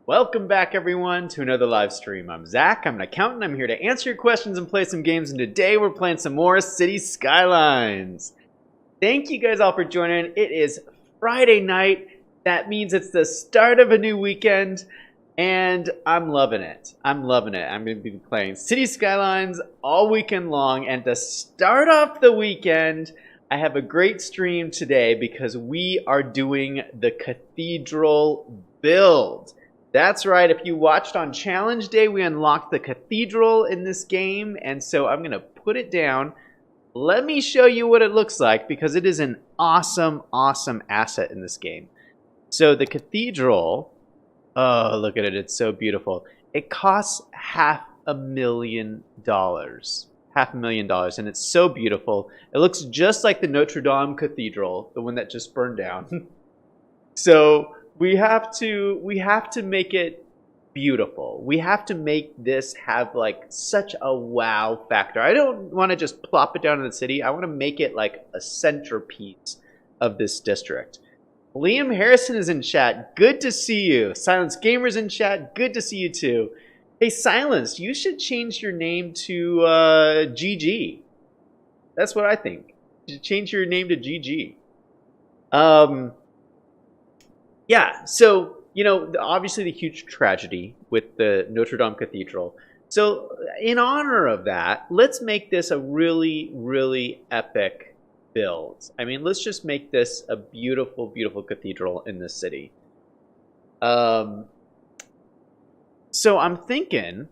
Welcome back, everyone, to another live stream. I'm Zach. I'm an accountant. I'm here to answer your questions and play some games. And today we're playing some more City Skylines. Thank you guys all for joining. It is Friday night. That means it's the start of a new weekend. And I'm loving it. I'm loving it. I'm going to be playing City Skylines all weekend long. And to start off the weekend, I have a great stream today because we are doing the Cathedral build. That's right, if you watched on Challenge Day, we unlocked the Cathedral in this game, and so I'm going to put it down. Let me show you what it looks like, because it is an awesome, awesome asset in this game. So the Cathedral, oh, look at it, it's so beautiful. It costs $500,000. $500,000, and it's so beautiful. It looks just like the Notre Dame Cathedral, the one that just burned down. So we have to make it beautiful. We have to make this have like such a wow factor. I don't want to just plop it down in the city. I want to make it like a centerpiece of this district. Liam Harrison is in chat. Good to see you. Silence Gamers in chat. Good to see you too. Hey, Silence, you should change your name to GG. That's what I think. You should change your name to GG. Yeah, so, you know, obviously the huge tragedy with the Notre Dame Cathedral. So, in honor of that, let's make this a really, really epic build. I mean, let's just make this a beautiful, beautiful cathedral in this city. So I'm thinking,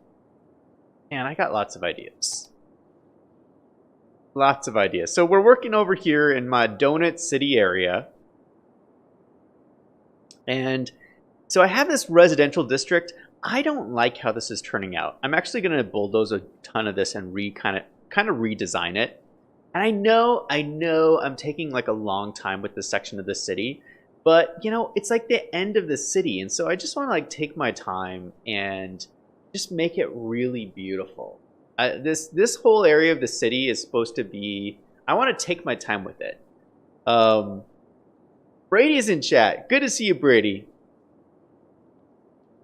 man, I got lots of ideas. Lots of ideas. So we're working over here in my Donut City area. And so I have this residential district. I don't like how this is turning out. I'm actually going to bulldoze a ton of this and kind of redesign it. And I know I'm taking like a long time with this section of the city, but you know, it's like the end of the city, and so I just want to like take my time and just make it really beautiful. This whole area of the city is supposed to be. I want to take my time with it. Brady's in chat. Good to see you, Brady.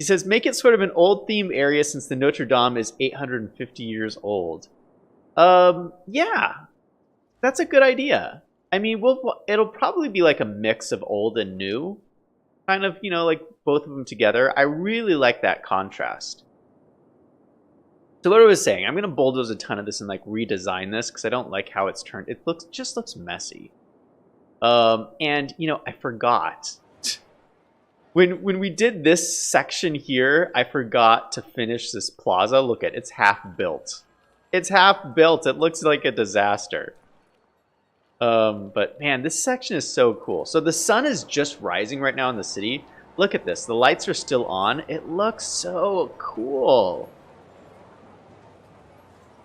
He says, make it sort of an old theme area since the Notre Dame is 850 years old. Yeah, that's a good idea. I mean, it'll probably be like a mix of old and new. Kind of, you know, like both of them together. I really like that contrast. So what I was saying, I'm going to bulldoze a ton of this and like redesign this because I don't like how it's turned. It just looks messy. And, you know, I forgot. When we did this section here, I forgot to finish this plaza. Look at it, it's half built. It's half built. It looks like a disaster. But man, this section is so cool. So the sun is just rising right now in the city. Look at this. The lights are still on. It looks so cool.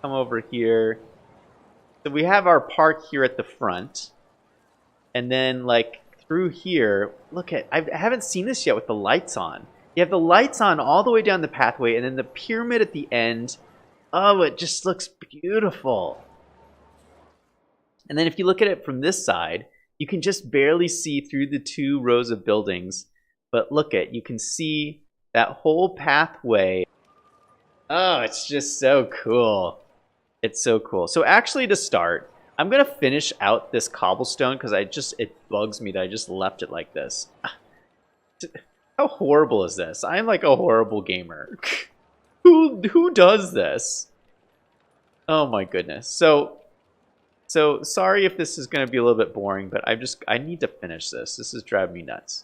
Come over here. So we have our park here at the front. And then, like, through here, look at, I haven't seen this yet with the lights on. You have the lights on all the way down the pathway, and then the pyramid at the end. Oh, it just looks beautiful. And then if you look at it from this side, you can just barely see through the two rows of buildings. But look at, you can see that whole pathway. Oh, it's just so cool. It's so cool. So actually, to start, I'm going to finish out this cobblestone because it bugs me that I just left it like this. How horrible is this? I'm like a horrible gamer. Who does this? Oh my goodness. So sorry if this is going to be a little bit boring, but I need to finish this. This is driving me nuts.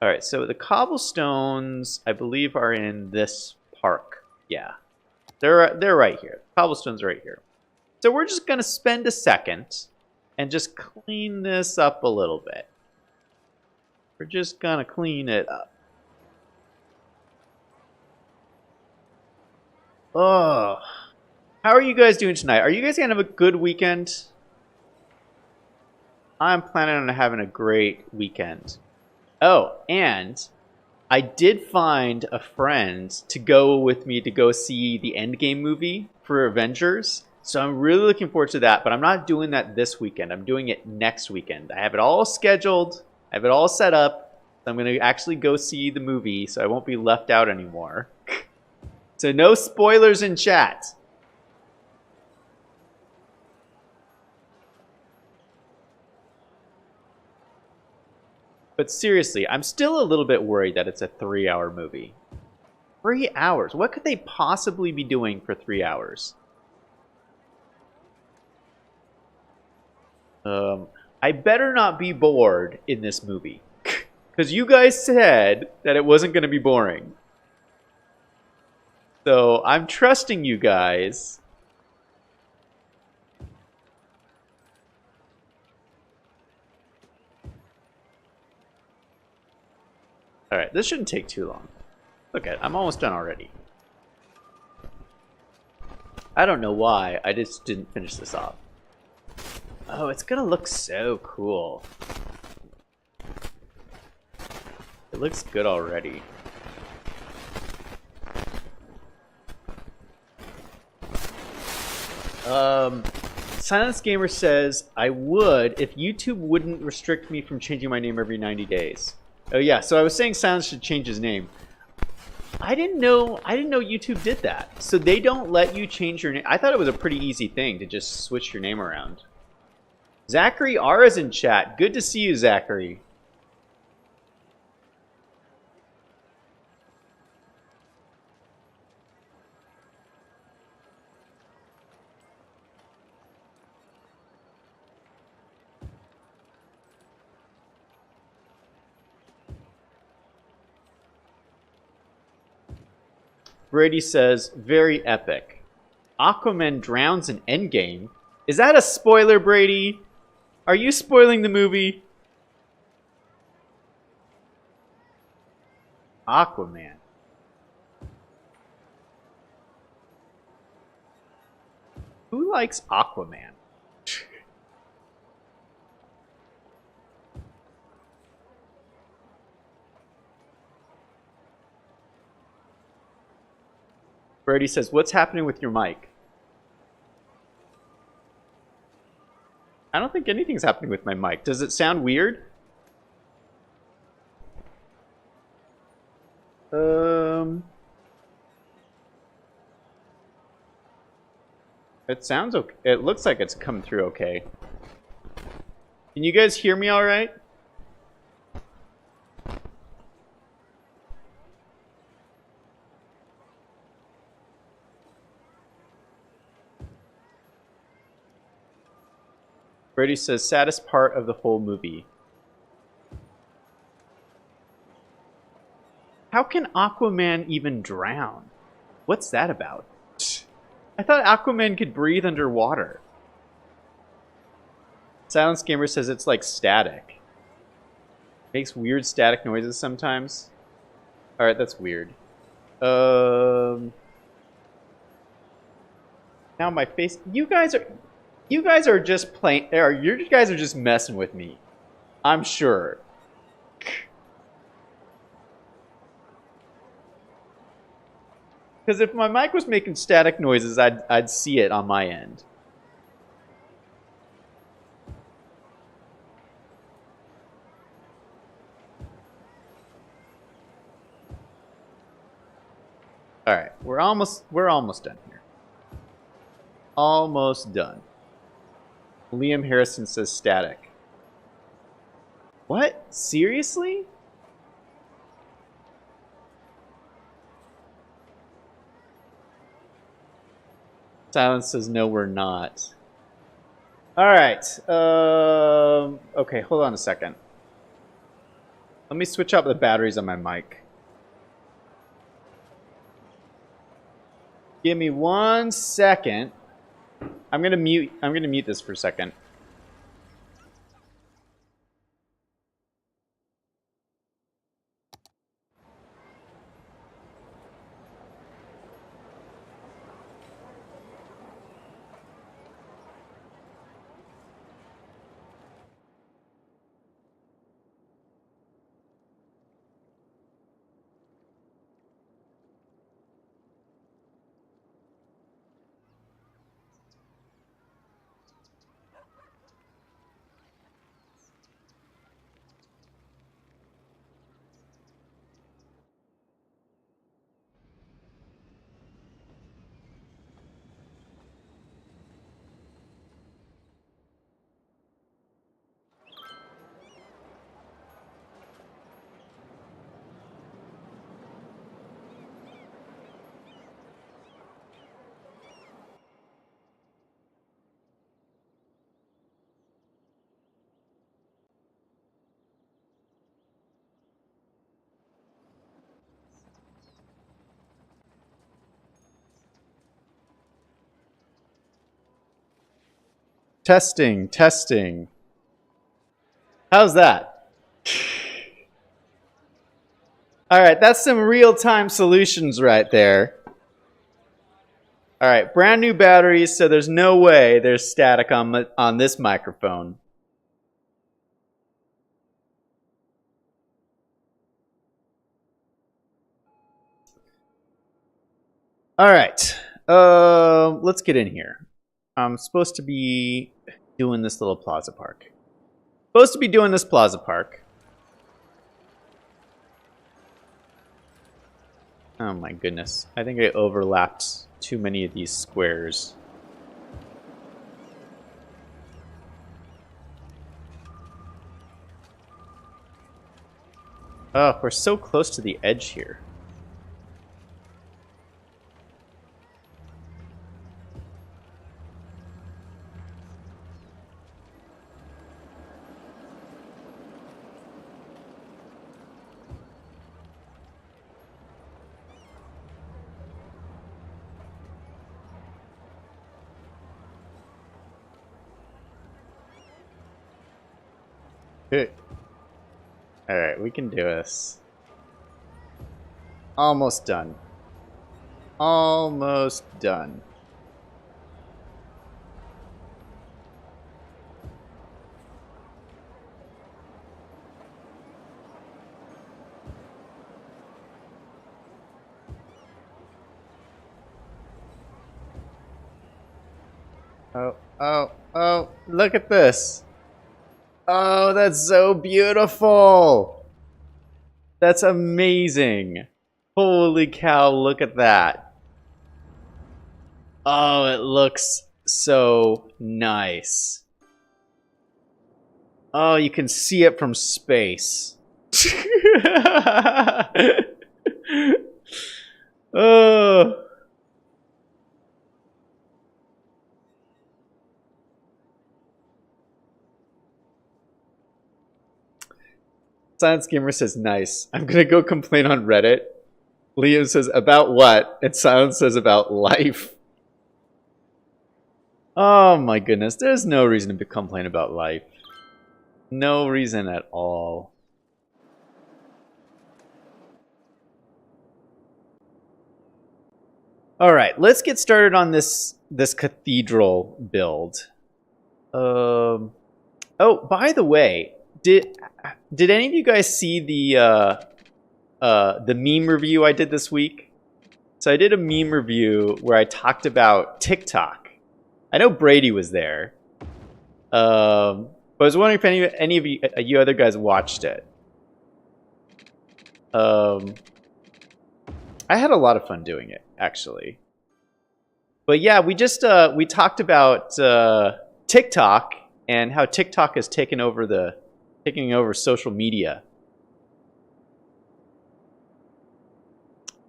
All right, so the cobblestones, I believe, are in this park. Yeah. They're right here. Cobblestones are right here. So we're just going to spend a second and just clean this up a little bit. We're just going to clean it up. Oh, how are you guys doing tonight? Are you guys going to have a good weekend? I'm planning on having a great weekend. Oh, and I did find a friend to go with me to go see the Endgame movie for Avengers. So I'm really looking forward to that, but I'm not doing that this weekend. I'm doing it next weekend. I have it all scheduled. I have it all set up. I'm going to actually go see the movie, so I won't be left out anymore. So no spoilers in chat. But seriously, I'm still a little bit worried that it's a 3-hour movie. 3 hours? What could they possibly be doing for 3 hours? I better not be bored in this movie. Because you guys said that it wasn't going to be boring. So I'm trusting you guys. Alright, this shouldn't take too long. Look at, I'm almost done already. I don't know why, I just didn't finish this off. Oh, it's gonna look so cool. It looks good already. Silence Gamer says, I would if YouTube wouldn't restrict me from changing my name every 90 days. Oh yeah, so I was saying Silence should change his name. I didn't know YouTube did that. So they don't let you change your name. I thought it was a pretty easy thing to just switch your name around. Zachary R is in chat. Good to see you, Zachary. Brady says, very epic. Aquaman drowns in Endgame. Is that a spoiler, Brady? Are you spoiling the movie? Aquaman. Who likes Aquaman? Brady says, what's happening with your mic? I don't think anything's happening with my mic. Does it sound weird? It sounds okay. It looks like it's come through okay. Can you guys hear me all right? Brady says, saddest part of the whole movie. How can Aquaman even drown? What's that about? I thought Aquaman could breathe underwater. Silence Gamer says it's like static. Makes weird static noises sometimes. Alright, that's weird. Now my face... You guys are just playing... You guys are just messing with me. I'm sure. Because if my mic was making static noises, I'd see it on my end. All right, we're almost done here. Almost done. Liam Harrison says static. What? Seriously? Silence says no, we're not. All right. Okay, hold on a second. Let me switch out the batteries on my mic. Give me 1 second. I'm gonna mute this for a second. Testing, testing. How's that? All right, that's some real-time solutions right there. All right, brand new batteries, so there's no way there's static on this microphone. All right, let's get in here. I'm supposed to be doing this little plaza park. Supposed to be doing this plaza park. Oh my goodness. I think I overlapped too many of these squares. Oh, we're so close to the edge here. Good. Alright, we can do this. Almost done. Almost done. Oh, look at this. Oh, that's so beautiful. That's amazing. Holy cow, look at that. Oh, it looks so nice. Oh, you can see it from space. Oh. Science Gamer says, nice. I'm gonna go complain on Reddit. Liam says, about what? And Silence says, about life. Oh my goodness, there's no reason to complain about life. No reason at all. Alright, let's get started on this cathedral build. Oh, by the way, did any of you guys see the meme review I did this week? So I did a meme review where I talked about TikTok. I know Brady was there. But I was wondering if any of you other guys watched it. I had a lot of fun doing it, actually. But yeah, we talked about TikTok and how TikTok has taken over social media.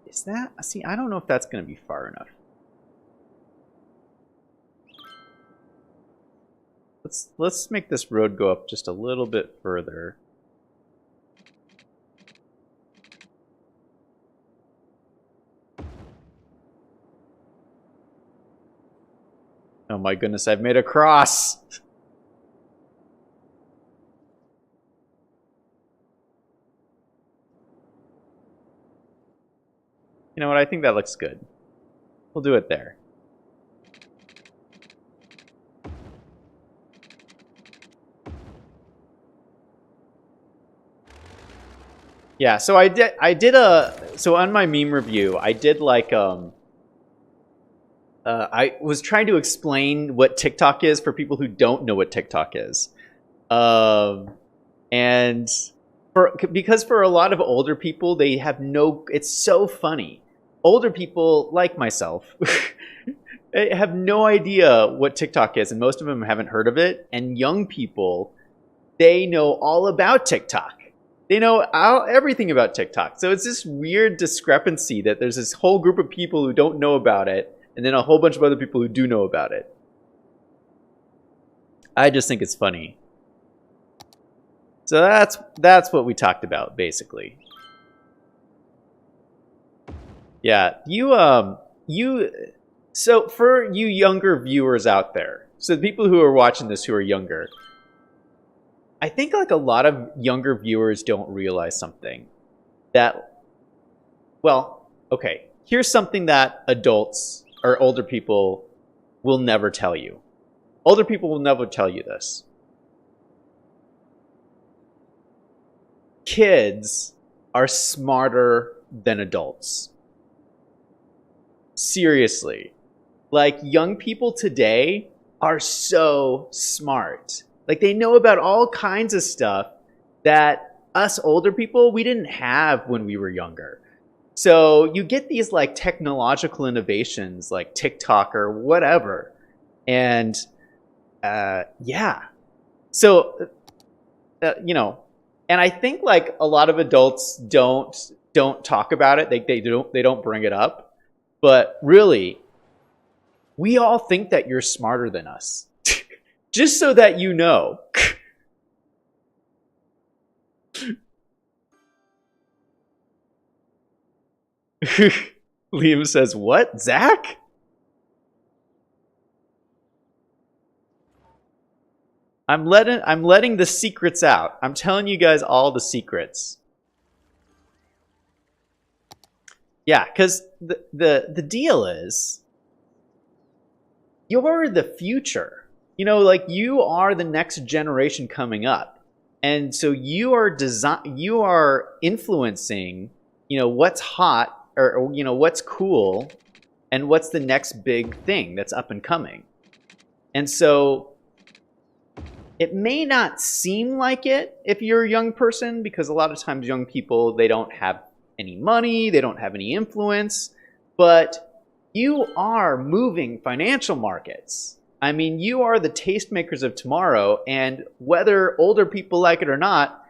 Is that... See, I don't know if that's going to be far enough. Let's make this road go up just a little bit further. Oh my goodness, I've made a cross! You know what, I think that looks good. We'll do it there. Yeah, so so on my meme review, I did like, I was trying to explain what TikTok is for people who don't know what TikTok is. And because for a lot of older people, they have it's so funny. Older people, like myself, have no idea what TikTok is, and most of them haven't heard of it. And young people, they know all about TikTok. They know everything about TikTok. So it's this weird discrepancy that there's this whole group of people who don't know about it, and then a whole bunch of other people who do know about it. I just think it's funny. So that's what we talked about, basically. Yeah, so for you younger viewers out there, So the people who are watching this who are younger, I think like a lot of younger viewers don't realize something. That, well, okay, here's something that adults or older people will never tell you. Older people will never tell you this. Kids are smarter than adults. Seriously. Like, young people today are so smart. Like, they know about all kinds of stuff that us older people, we didn't have when we were younger. So you get these like technological innovations like TikTok or whatever. And yeah. So, you know, and I think like a lot of adults don't talk about it. They don't bring it up. But really, we all think that you're smarter than us. Just so that you know. Liam says, "What, Zach?" I'm letting the secrets out. I'm telling you guys all the secrets. Yeah, because the deal is, you're the future. You know, like, you are the next generation coming up. And so you are influencing, you know, what's hot or you know, what's cool and what's the next big thing that's up and coming. And so it may not seem like it if you're a young person, because a lot of times young people, they don't have any money, they don't have any influence, but you are moving financial markets. I mean, you are the tastemakers of tomorrow, and whether older people like it or not,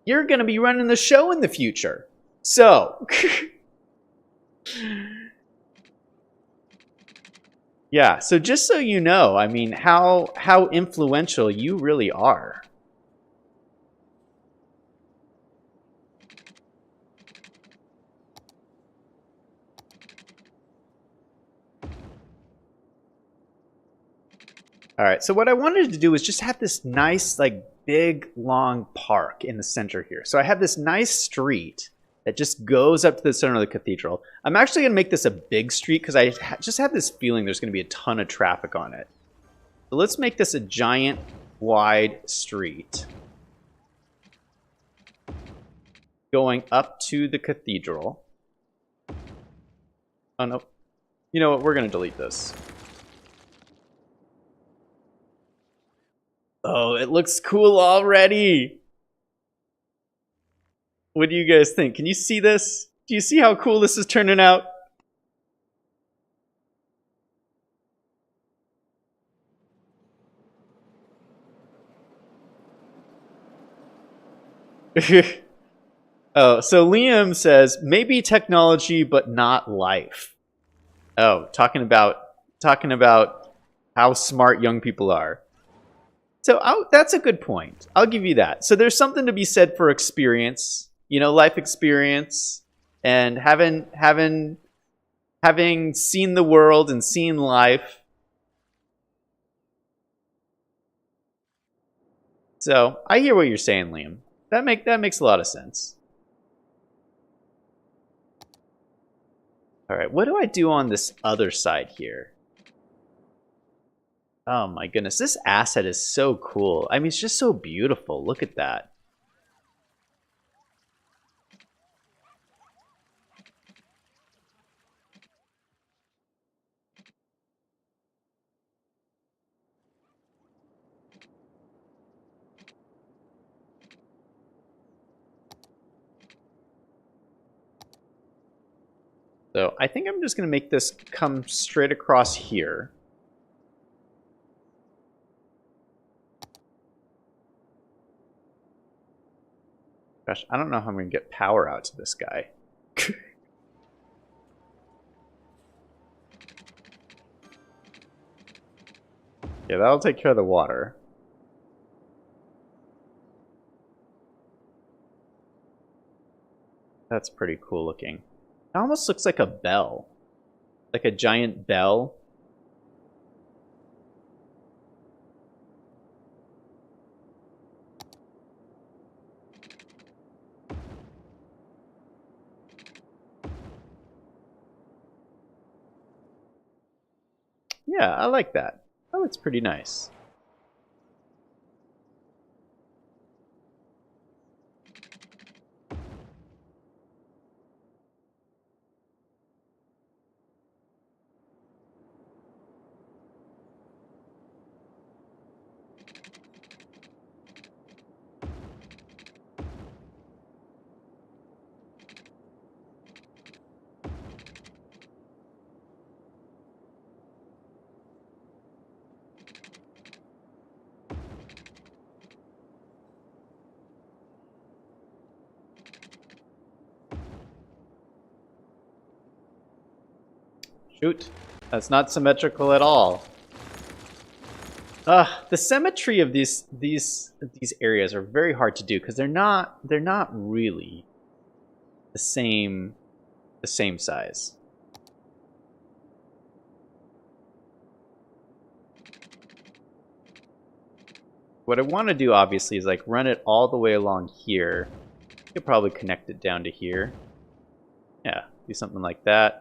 you're going to be running the show in the future. So, yeah, so just so you know, I mean, how influential you really are. All right, so what I wanted to do was just have this nice, like, big, long park in the center here. So I have this nice street that just goes up to the center of the cathedral. I'm actually going to make this a big street because I just have this feeling there's going to be a ton of traffic on it. So let's make this a giant, wide street going up to the cathedral. Oh, no. You know what? We're going to delete this. Oh, it looks cool already. What do you guys think? Can you see this? Do you see how cool this is turning out? Oh, so Liam says, maybe technology, but not life. Oh, talking about how smart young people are. So that's a good point. I'll give you that. So there's something to be said for experience, you know, life experience, and having seen the world and seen life. So I hear what you're saying, Liam. That makes a lot of sense. All right, what do I do on this other side here? Oh my goodness, this asset is so cool. I mean, it's just so beautiful. Look at that. So I think I'm just going to make this come straight across here. Gosh, I don't know how I'm going to get power out to this guy. Yeah, that'll take care of the water. That's pretty cool looking. It almost looks like a bell. Like a giant bell. Yeah, I like that. That looks pretty nice. Shoot. That's not symmetrical at all. The symmetry of these areas are very hard to do because they're not really the same size. What I want to do obviously is like run it all the way along here. You could probably connect it down to here. Yeah, do something like that.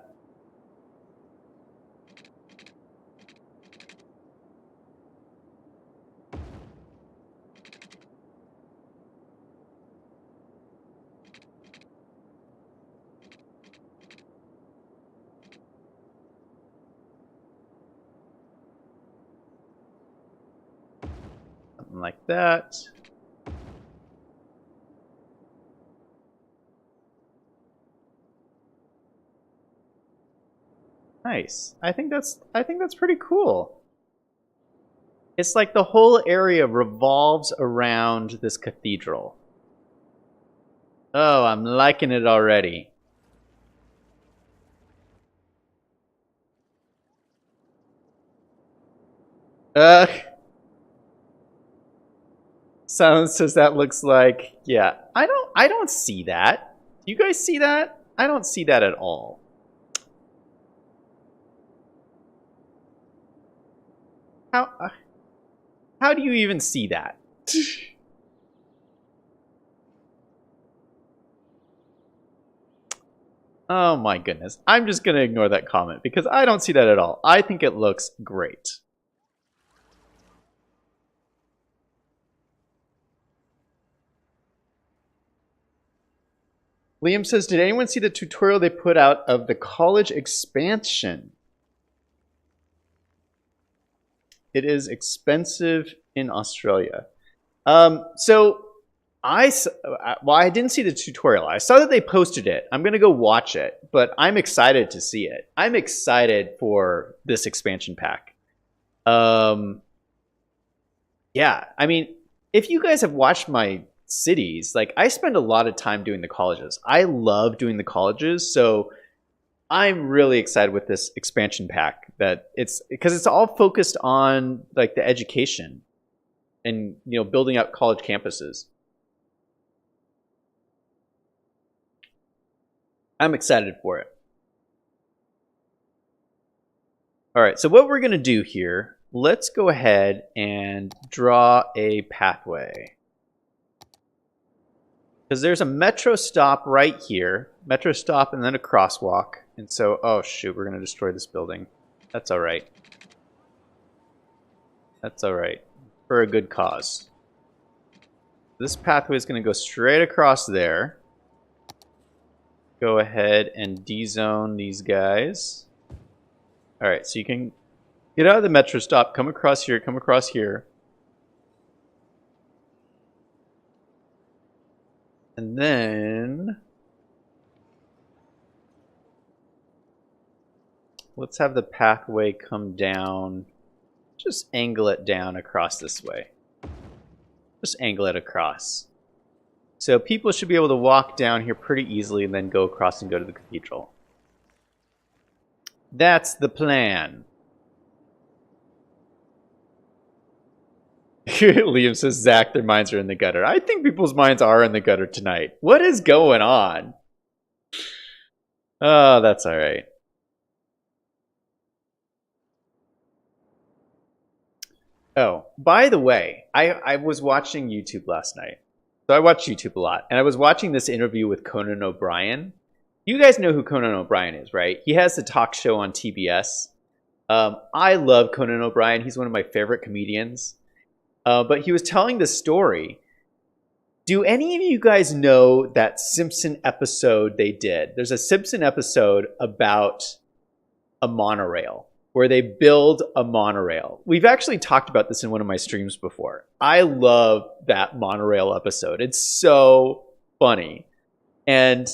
Something like that. Nice. I think that's pretty cool. It's like the whole area revolves around this cathedral. Oh, I'm liking it already. Silence says that looks like, yeah. I don't see that. Do you guys see that? I don't see that at all. How do you even see that? Oh my goodness. I'm just going to ignore that comment because I don't see that at all. I think it looks great. Liam says, did anyone see the tutorial they put out of the college expansion? It is expensive in Australia. So I didn't see the tutorial. I saw that they posted it. I'm going to go watch it, but I'm excited to see it. I'm excited for this expansion pack. Yeah, I mean, if you guys have watched my cities, like I spend a lot of time doing the colleges. I love doing the colleges, so I'm really excited with this expansion pack that it's because it's all focused on like the education and building up college campuses. I'm excited for it. All right, so what we're going to do here, let's go ahead and draw a pathway. Because there's a metro stop right here. Metro stop and then a crosswalk. And so, oh shoot, we're going to destroy this building. That's all right. That's all right. For a good cause. This pathway is going to go straight across there. Go ahead and de-zone these guys. All right, so you can get out of the metro stop, come across here, come across here. And then let's have the pathway come down. Just angle it down across this way. Just angle it across. So people should be able to walk down here pretty easily and then go across and go to the cathedral. That's the plan. Liam says, Zach, their minds are in the gutter. I think people's minds are in the gutter tonight. What is going on? Oh, that's all right. Oh, by the way, I was watching YouTube last night. So I watch YouTube a lot. And I was watching this interview with Conan O'Brien. You guys know who Conan O'Brien is, right? He has the talk show on TBS. I love Conan O'Brien. He's one of my favorite comedians. But he was telling the story. Do any of you guys know that Simpson episode they did? There's a Simpson episode about a monorail where they build a monorail. We've actually talked about this in one of my streams before. I love that monorail episode. It's so funny. And,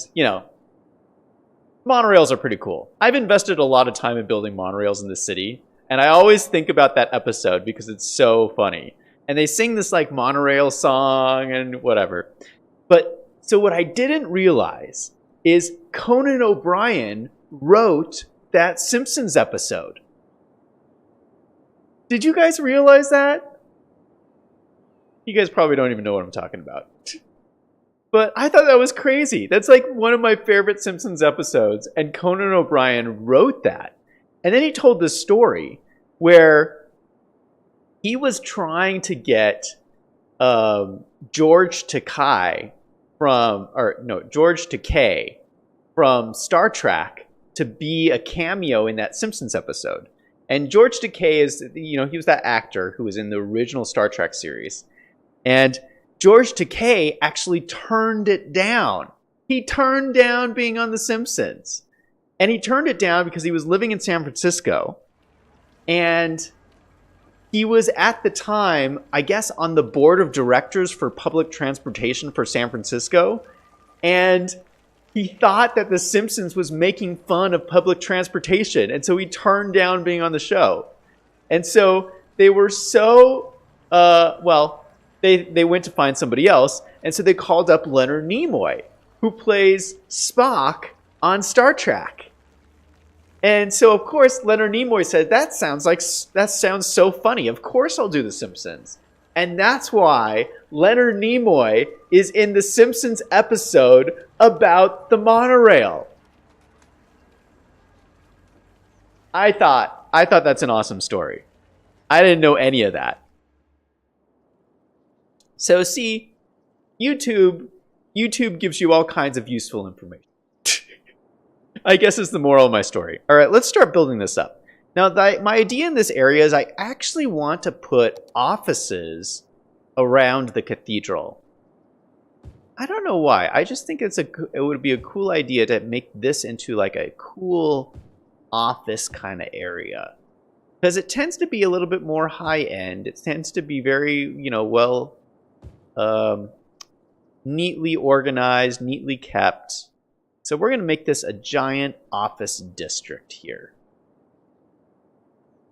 monorails are pretty cool. I've invested a lot of time in building monorails in the city, and I always think about that episode because it's so funny. And they sing this like monorail song and whatever. But so what I didn't realize is Conan O'Brien wrote that Simpsons episode. Did you guys realize that? You guys probably don't even know what I'm talking about. But I thought that was crazy. That's like one of my favorite Simpsons episodes. And Conan O'Brien wrote that. And then he told this story where he was trying to get George Takei George Takei from Star Trek to be a cameo in that Simpsons episode. And George Takei is, he was that actor who was in the original Star Trek series. And George Takei actually turned it down. He turned down being on The Simpsons. And he turned it down because he was living in San Francisco. And he was at the time, I guess, on the board of directors for public transportation for San Francisco. And he thought that The Simpsons was making fun of public transportation. And so he turned down being on the show. And so they were so, they went to find somebody else. And so they called up Leonard Nimoy, who plays Spock on Star Trek. And so, of course, Leonard Nimoy said, that sounds so funny. Of course I'll do The Simpsons. And that's why Leonard Nimoy is in the Simpsons episode about the monorail. I thought that's an awesome story. I didn't know any of that. So see, YouTube gives you all kinds of useful information. I guess is the moral of my story. All right, let's start building this up. Now, my idea in this area is I actually want to put offices around the cathedral. I don't know why. I just think it would be a cool idea to make this into like a cool office kind of area. Because it tends to be a little bit more high-end. It tends to be very, neatly organized, neatly kept. So we're going to make this a giant office district here.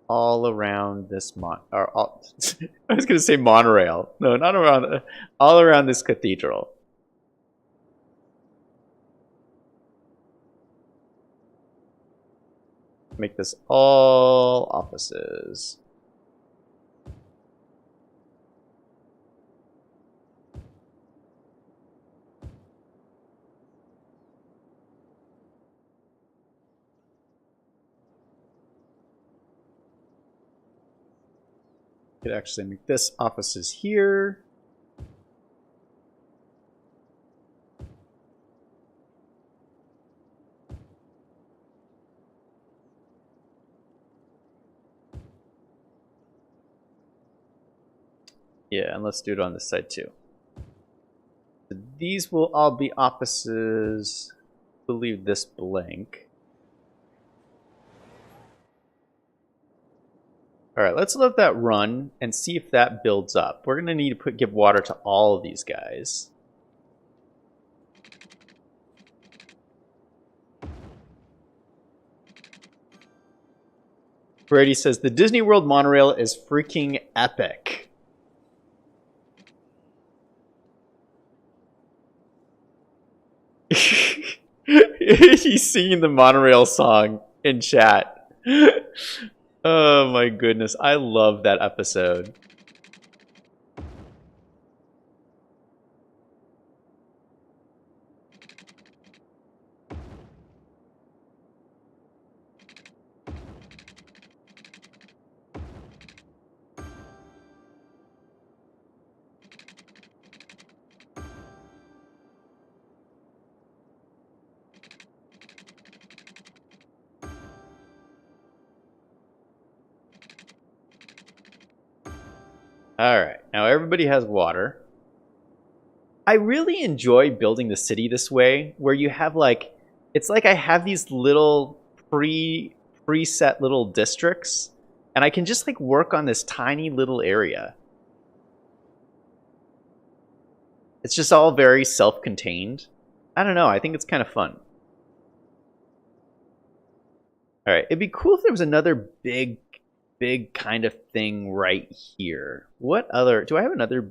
All around this I was going to say monorail. No, not around. All around this cathedral. Make this all offices. Could actually make this offices here. Yeah, and let's do it on this side too. So these will all be offices. We'll leave this blank. All right, let's let that run and see if that builds up. We're going to need to give water to all of these guys. Brady says, the Disney World monorail is freaking epic. He's singing the monorail song in chat. Oh my goodness, I love that episode. Alright, now everybody has water. I really enjoy building the city this way, where you have like, it's like I have these little preset little districts, and I can just like work on this tiny little area. It's just all very self-contained. I don't know, I think it's kind of fun. Alright, it'd be cool if there was another big kind of thing right here. What other, do I have another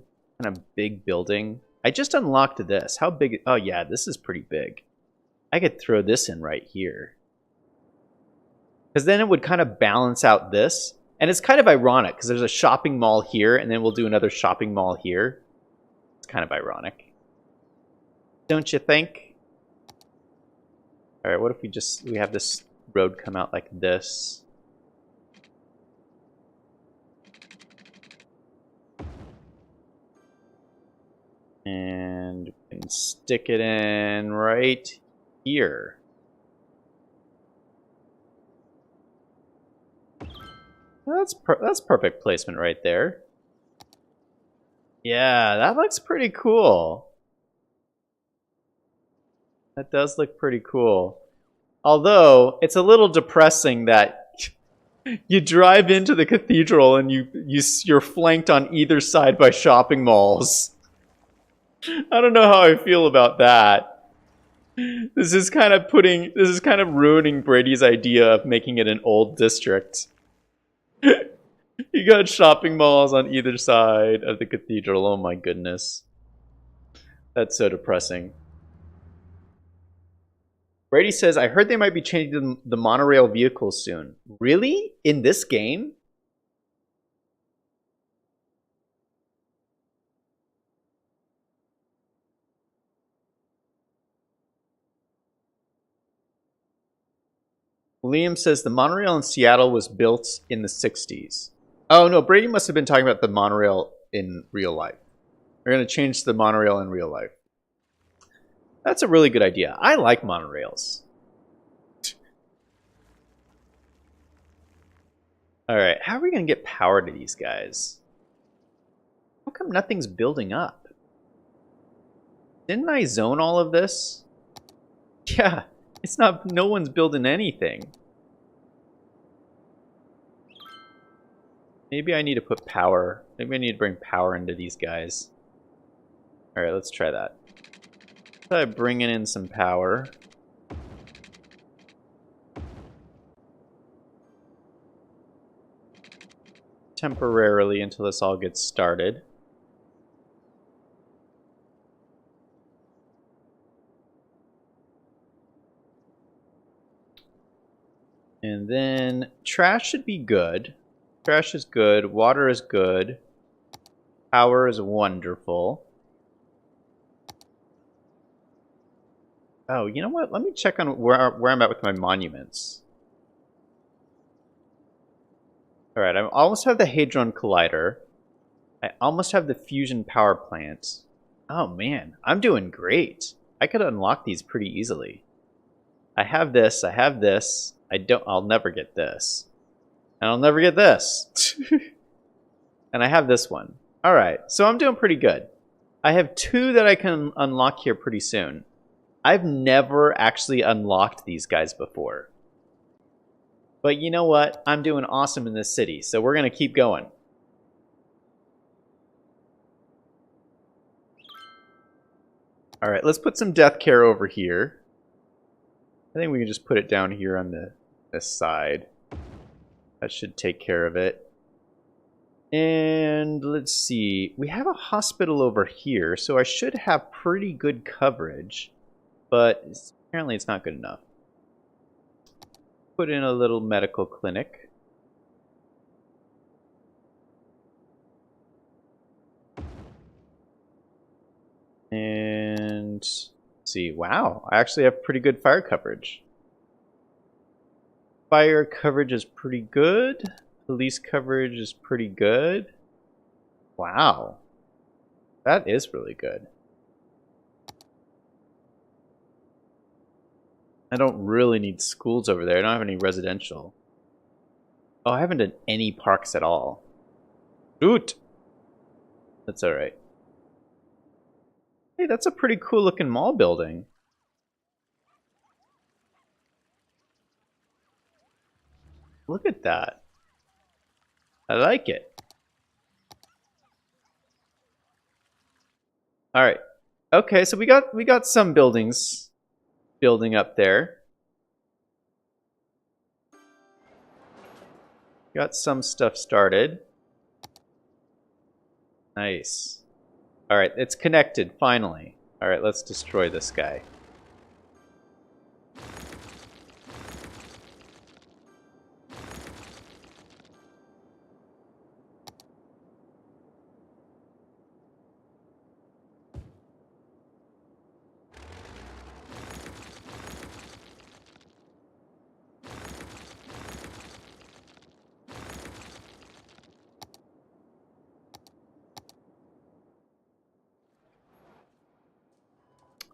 kind of big building? I just unlocked this. How big? Oh yeah, this is pretty big. I could throw this in right here. Because then it would kind of balance out this. And it's kind of ironic because there's a shopping mall here and then we'll do another shopping mall here. It's kind of ironic. Don't you think? Alright, what if we have this road come out like this? And we can stick it in right here. That's perfect placement right there. Yeah, that looks pretty cool. That does look pretty cool. Although, it's a little depressing that you drive into the cathedral and you're flanked on either side by shopping malls. I don't know how I feel about that. This is kind of ruining Brady's idea of making it an old district. You got shopping malls on either side of the cathedral. Oh my goodness. That's so depressing. Brady says, I heard they might be changing the monorail vehicles soon. Really? In this game? Liam says the monorail in Seattle was built in the 60s. Oh no, Brady must have been talking about the monorail in real life. We're going to change the monorail in real life. That's a really good idea. I like monorails. Alright, how are we going to get power to these guys? How come nothing's building up? Didn't I zone all of this? Yeah, it's not, no one's building anything. Maybe I need to put power. Maybe I need to bring power into these guys. Alright, let's try that. Try bringing in some power. Temporarily until this all gets started. And then trash should be good. Trash is good. Water is good. Power is wonderful. Oh, you know what? Let me check on where I'm at with my monuments. Alright, I almost have the Hadron Collider. I almost have the fusion power plant. Oh man, I'm doing great. I could unlock these pretty easily. I have this, I'll never get this. And I'll never get this. And I have this one. Alright, so I'm doing pretty good. I have 2 that I can unlock here pretty soon. I've never actually unlocked these guys before. But you know what? I'm doing awesome in this city, so we're going to keep going. Alright, let's put some death care over here. I think we can just put it down here on this side. That should take care of it. And let's see. We have a hospital over here, so I should have pretty good coverage. But apparently it's not good enough. Put in a little medical clinic. And let's see, wow, I actually have pretty good fire coverage. Fire coverage is pretty good. Police coverage is pretty good. Wow. That is really good. I don't really need schools over there. I don't have any residential. Oh, I haven't done any parks at all. Shoot! That's all right. Hey, that's a pretty cool looking mall building. Look at that. I like it. All right. Okay, so we got some buildings building up there. Got some stuff started. Nice. All right, it's connected finally. All right, let's destroy this guy.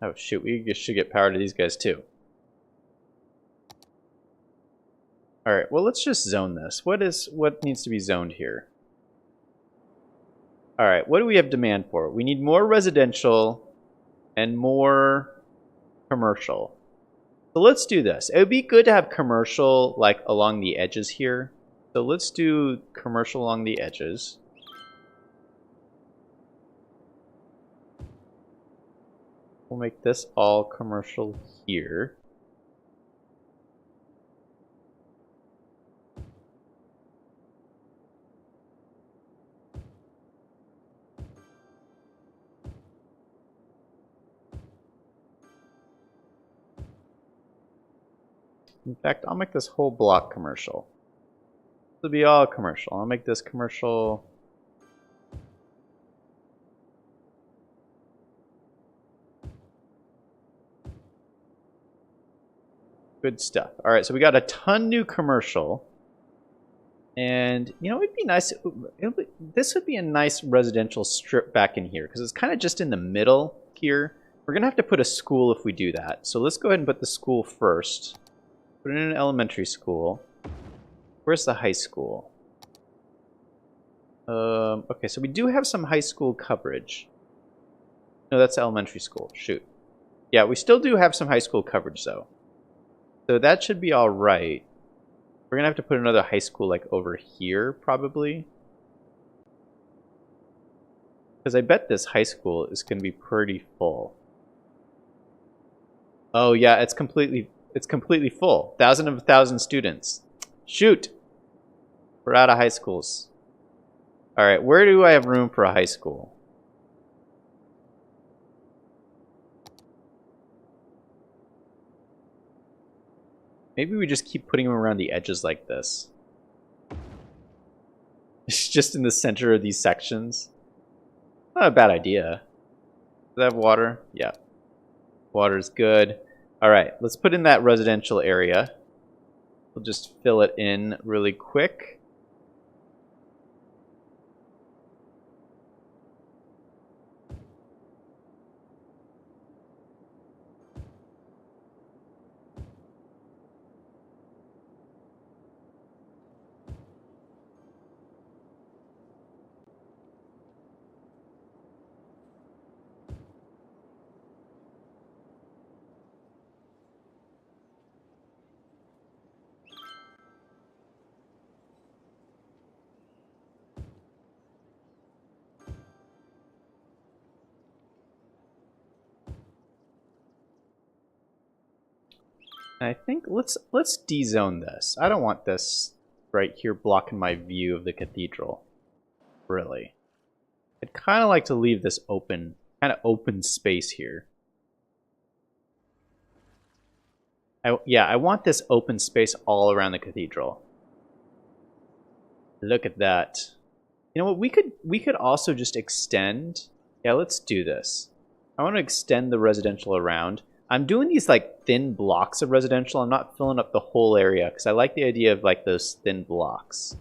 Oh shoot, we should get power to these guys too. Alright, well let's just zone this. What needs to be zoned here? Alright, what do we have demand for? We need more residential and more commercial. So let's do this. It would be good to have commercial like along the edges here. So let's do commercial along the edges. We'll make this all commercial here. In fact, I'll make this whole block commercial. This will be all commercial. I'll make this commercial. Good stuff. All right, so we got a ton new commercial. And, you know, it'd be nice. This would be a nice residential strip back in here because it's kind of just in the middle here. We're going to have to put a school if we do that. So let's go ahead and put the school first. Put it in an elementary school. Where's the high school? Okay, so we do have some high school coverage. No, that's elementary school. Shoot. Yeah, we still do have some high school coverage, though. So that should be all right. We're going to have to put another high school, like, over here, probably. Because I bet this high school is going to be pretty full. Oh, yeah, it's completely full. 1,000 of 1,000 students. Shoot! We're out of high schools. Alright, where do I have room for a high school? Maybe we just keep putting them around the edges like this. It's just in the center of these sections. Not a bad idea. Does that have water? Yeah. Water's good. Alright, let's put in that residential area. We'll just fill it in really quick. I think let's de-zone this. I don't want this right here blocking my view of the cathedral. Really. I'd kind of like to leave this open, kind of open space here. Yeah, I want this open space all around the cathedral. Look at that. You know what? We could also just extend. Yeah, let's do this. I want to extend the residential around. I'm doing these like thin blocks of residential. I'm not filling up the whole area because I like the idea of like those thin blocks.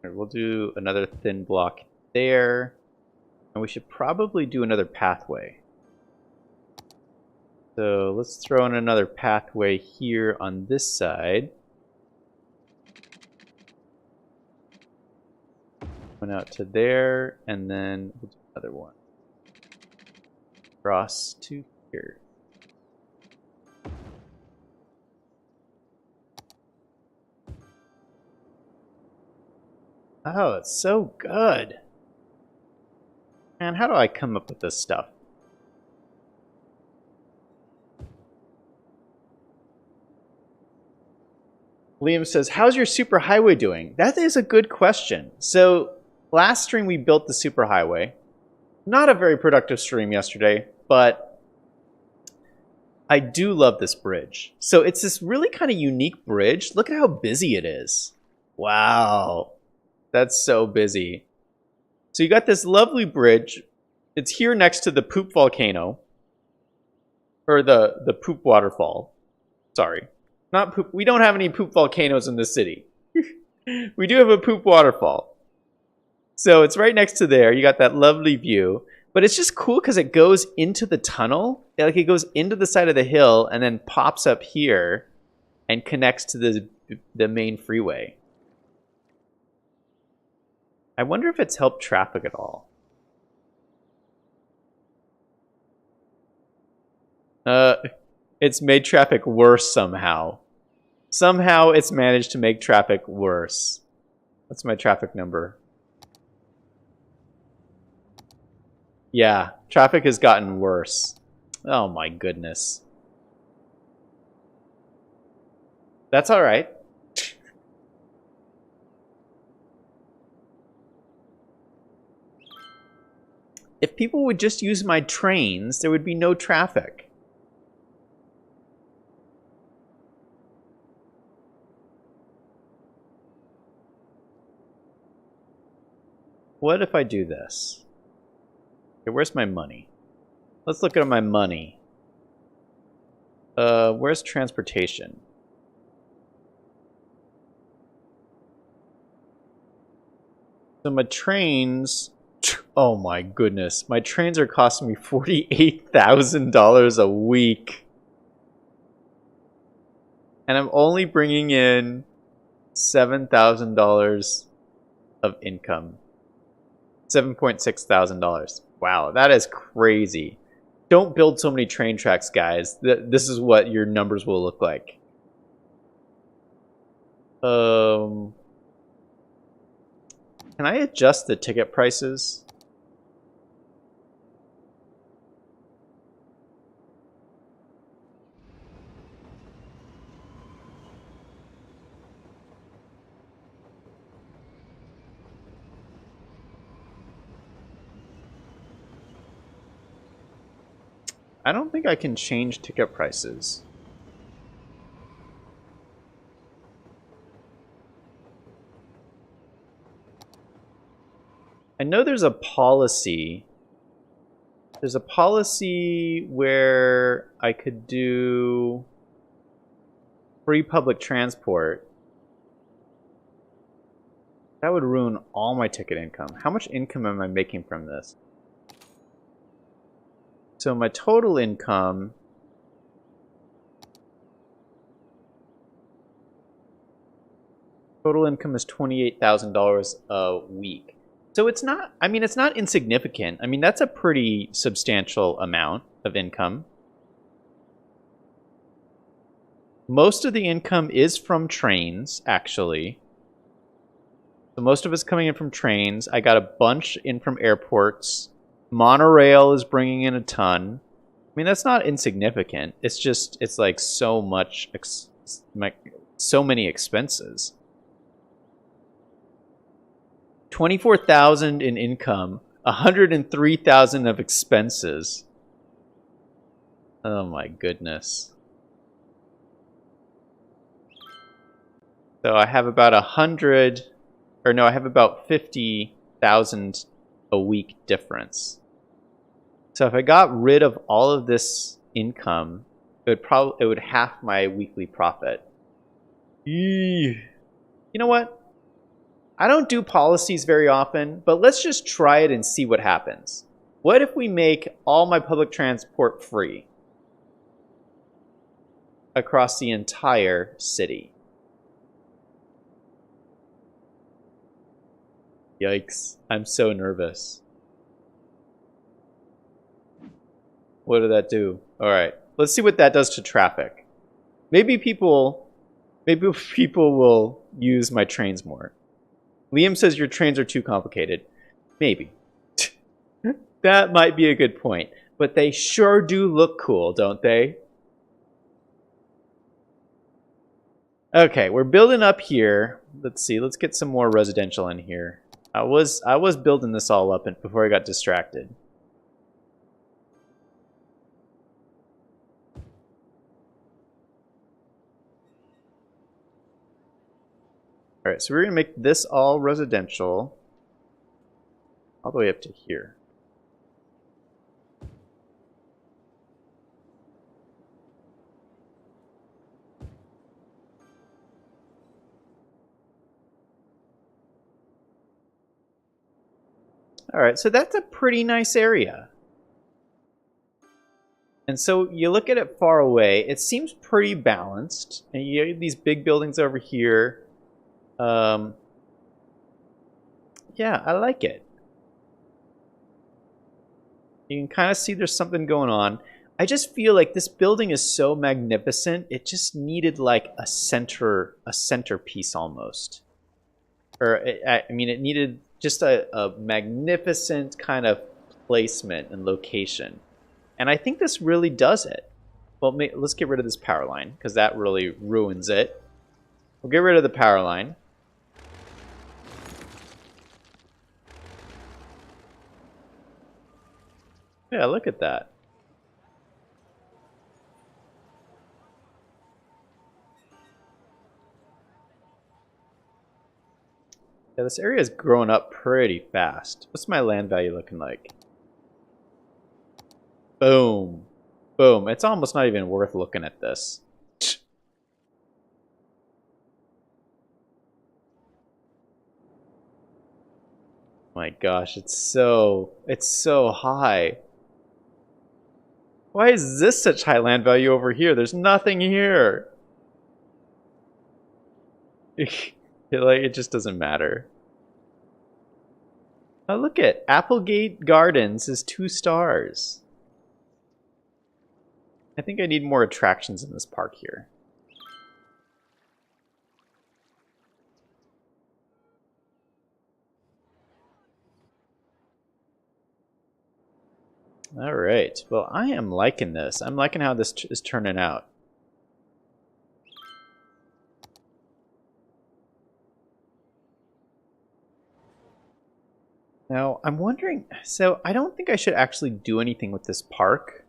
We'll do another thin block there. And we should probably do another pathway. So let's throw in another pathway here on this side. Went out to there, and then we'll do another one. Cross to here. Oh, it's so good. Man, how do I come up with this stuff? Liam says, how's your superhighway doing? That is a good question. So last stream we built the superhighway. Not a very productive stream yesterday, but I do love this bridge. So it's this really kind of unique bridge. Look at how busy it is. Wow. That's so busy. So you got this lovely bridge. It's here next to the poop volcano. Or the poop waterfall. Sorry. Not poop. We don't have any poop volcanoes in this city. We do have a poop waterfall. So it's right next to there. You got that lovely view. But it's just cool because it goes into the tunnel. Like it goes into the side of the hill and then pops up here and connects to the main freeway. I wonder if it's helped traffic at all. It's made traffic worse somehow. Somehow it's managed to make traffic worse. What's my traffic number? Yeah, traffic has gotten worse. Oh my goodness. That's all right. If people would just use my trains, there would be no traffic. What if I do this? Okay, where's my money? Let's look at my money. Where's transportation? So my trains... Oh my goodness. My trains are costing me $48,000 a week. And I'm only bringing in $7,000 of income. $7,600. Wow, that is crazy. Don't build so many train tracks, guys. This is what your numbers will look like. Can I adjust the ticket prices? I don't think I can change ticket prices. I know there's a policy. There's a policy where I could do free public transport. That would ruin all my ticket income. How much income am I making from this? So my total income is $28,000 a week. So it's not, I mean, it's not insignificant. I mean, that's a pretty substantial amount of income. Most of the income is from trains, actually. So most of it's coming in from trains. I got a bunch in from airports. Monorail is bringing in a ton. I mean, that's not insignificant. It's just, it's like so much, so many expenses. 24,000 in income, 103,000 of expenses. Oh my goodness. So I have about 100, or no, I have about 50,000 a week difference. So if I got rid of all of this income, it would half my weekly profit. You know what? I don't do policies very often, but let's just try it and see what happens. What if we make all my public transport free? across the entire city. Yikes. I'm so nervous. What did that do? All right. Let's see what that does to traffic. Maybe people will use my trains more. Liam says your trains are too complicated. Maybe. That might be a good point. But they sure do look cool, don't they? Okay, we're building up here. Let's see. Let's get some more residential in here. I was building this all up before I got distracted. All right, so we're going to make this all residential all the way up to here. All right, so that's a pretty nice area. And so you look at it far away, it seems pretty balanced. And you have these big buildings over here. Yeah, I like it. You can kind of see there's something going on. I just feel like this building is so magnificent, it just needed like a centerpiece almost. Or, I mean, it needed just a magnificent kind of placement and location. And I think this really does it. Well, let's get rid of this power line, because that really ruins it. We'll get rid of the power line. Yeah, look at that. Yeah, this area is growing up pretty fast. What's my land value looking like? Boom. Boom. It's almost not even worth looking at this. My gosh, it's so high. Why is this such high land value over here? There's nothing here. It just doesn't matter. Oh, look at Applegate Gardens is 2 stars. I think I need more attractions in this park here. All right. Well, I am liking this. I'm liking how this is turning out. Now, I'm wondering, so I don't think I should actually do anything with this park.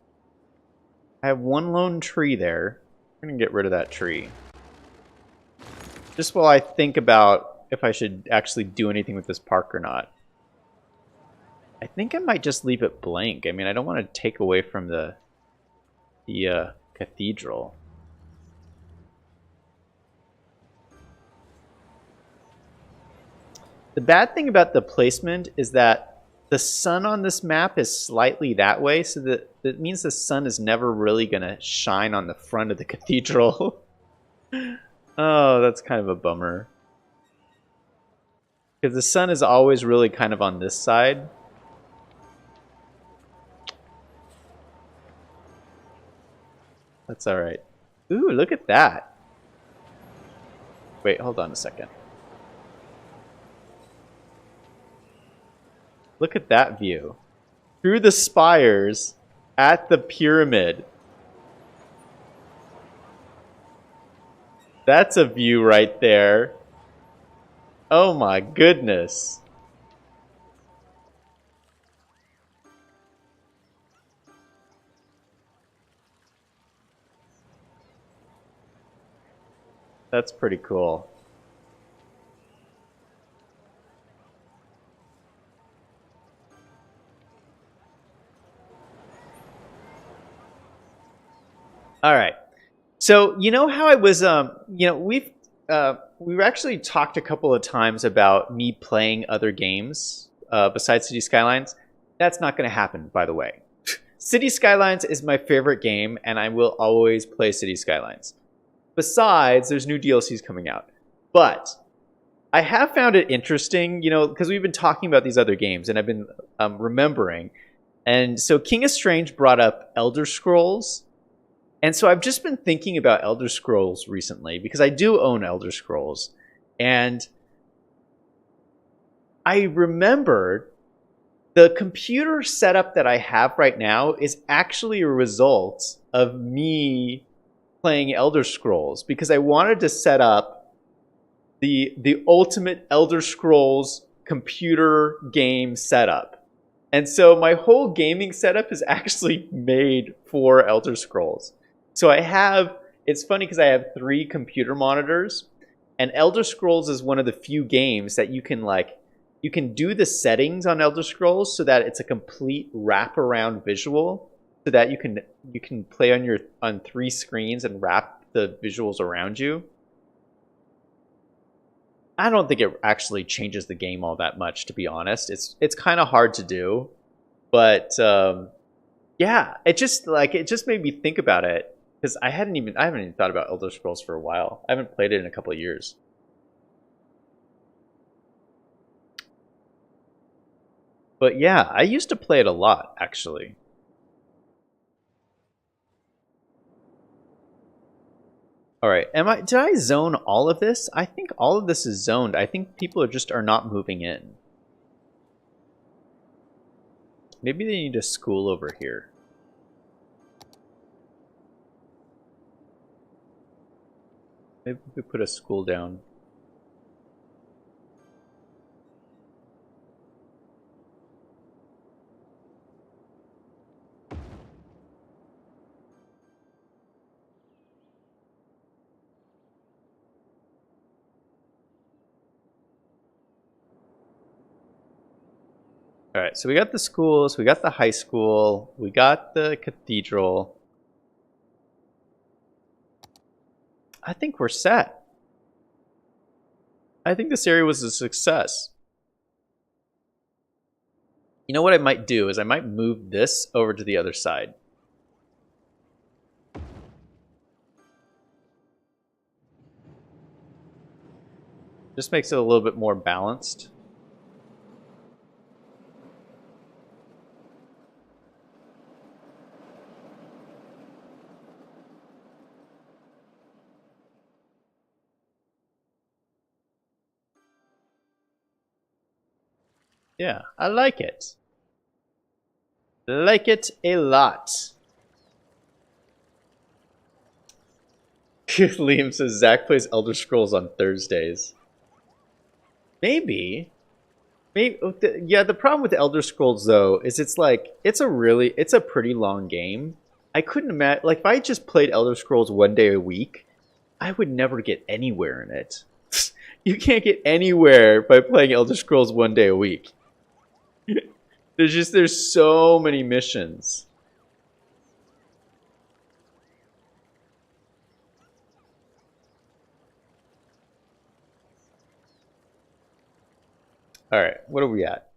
I have one lone tree there. I'm going to get rid of that tree. Just while I think about if I should actually do anything with this park or not. I think I might just leave it blank. I mean, I don't want to take away from the cathedral. The bad thing about the placement is that the sun on this map is slightly that way, so that means the sun is never really going to shine on the front of the cathedral. Oh, that's kind of a bummer. Because the sun is always really kind of on this side. That's all right. Ooh, look at that. Wait, hold on a second. Look at that view. Through the spires at the pyramid. That's a view right there. Oh my goodness. That's pretty cool. All right. So, you know how I was, we've actually talked a couple of times about me playing other games besides City Skylines. That's not going to happen, by the way. City Skylines is my favorite game, and I will always play City Skylines. Besides, there's new DLCs coming out. But I have found it interesting, you know, because we've been talking about these other games, and I've been remembering. And so King of Strange brought up Elder Scrolls. And so I've just been thinking about Elder Scrolls recently, because I do own Elder Scrolls. And I remembered the computer setup that I have right now is actually a result of me playing Elder Scrolls, because I wanted to set up the ultimate Elder Scrolls computer game setup. And so my whole gaming setup is actually made for Elder Scrolls. So it's funny because I have 3 computer monitors, and Elder Scrolls is one of the few games that you can do the settings on Elder Scrolls so that it's a complete wraparound visual, so that you can play on 3 screens and wrap the visuals around you. I don't think it actually changes the game all that much, to be honest. It's kind of hard to do, but yeah, it just made me think about it, because I haven't even thought about Elder Scrolls for a while. I haven't played it in a couple of years. But yeah, I used to play it a lot, actually. All right, did I zone all of this? I think all of this is zoned. I think people are not moving in. Maybe they need a school over here. Maybe we could put a school down. All right, so we got the schools, we got the high school, we got the cathedral. I think we're set. I think this area was a success. You know what I might do is I might move this over to the other side. Just makes it a little bit more balanced. Yeah, I like it. Like it a lot. Liam says Zach plays Elder Scrolls on Thursdays. Maybe. Yeah, the problem with Elder Scrolls though is it's a pretty long game. I couldn't imagine, like, if I just played Elder Scrolls one day a week, I would never get anywhere in it. You can't get anywhere by playing Elder Scrolls one day a week. There's so many missions. All right, what are we at?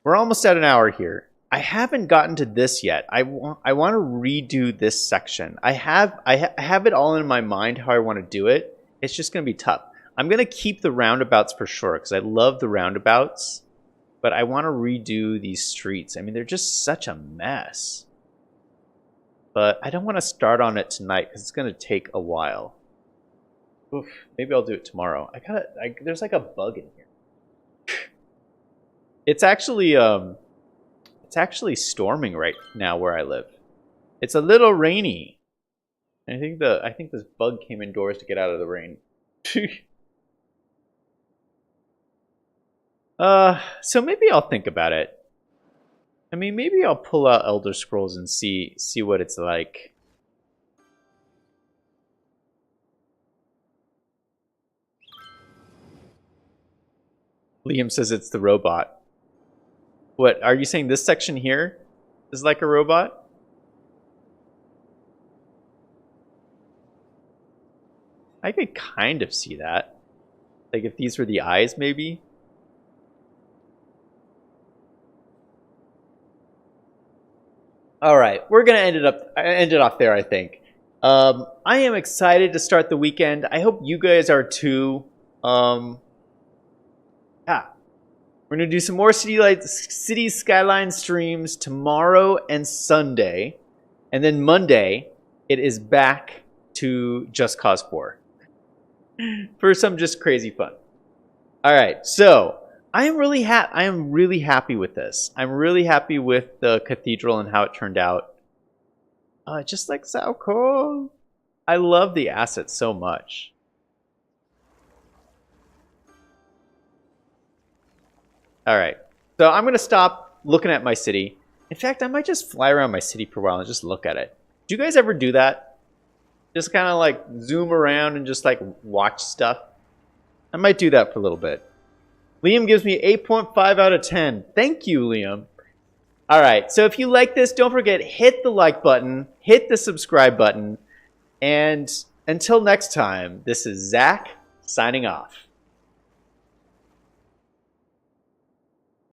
We're almost at an hour here. I haven't gotten to this yet. I want to redo this section. I have it all in my mind how I want to do it. It's just going to be tough. I'm going to keep the roundabouts for sure because I love the roundabouts, but I want to redo these streets. I mean, they're just such a mess. But I don't want to start on it tonight because it's going to take a while. Oof, maybe I'll do it tomorrow. There's like a bug in here. It's actually storming right now where I live. It's a little rainy. I think this bug came indoors to get out of the rain. So maybe I'll think about it. I mean, maybe I'll pull out Elder Scrolls and see what it's like. Liam says it's the robot. What, are you saying this section here is like a robot? I could kind of see that. Like if these were the eyes, maybe? All right, we're gonna end it off there, I think. I am excited to start the weekend. I hope you guys are too. Yeah, we're gonna do some more City Skyline streams tomorrow and Sunday, and then Monday it is back to Just Cause 4 for some just crazy fun. All right, so I am really happy with this. I'm really happy with the cathedral and how it turned out. Just like so cool. I love the asset so much. All right, so I'm gonna stop looking at my city. In fact, I might just fly around my city for a while and just look at it. Do you guys ever do that? Just kind of like zoom around and just like watch stuff? I might do that for a little bit. Liam gives me 8.5 out of 10. Thank you, Liam. All right, so if you like this, don't forget, hit the like button, hit the subscribe button, and until next time, this is Zach signing off.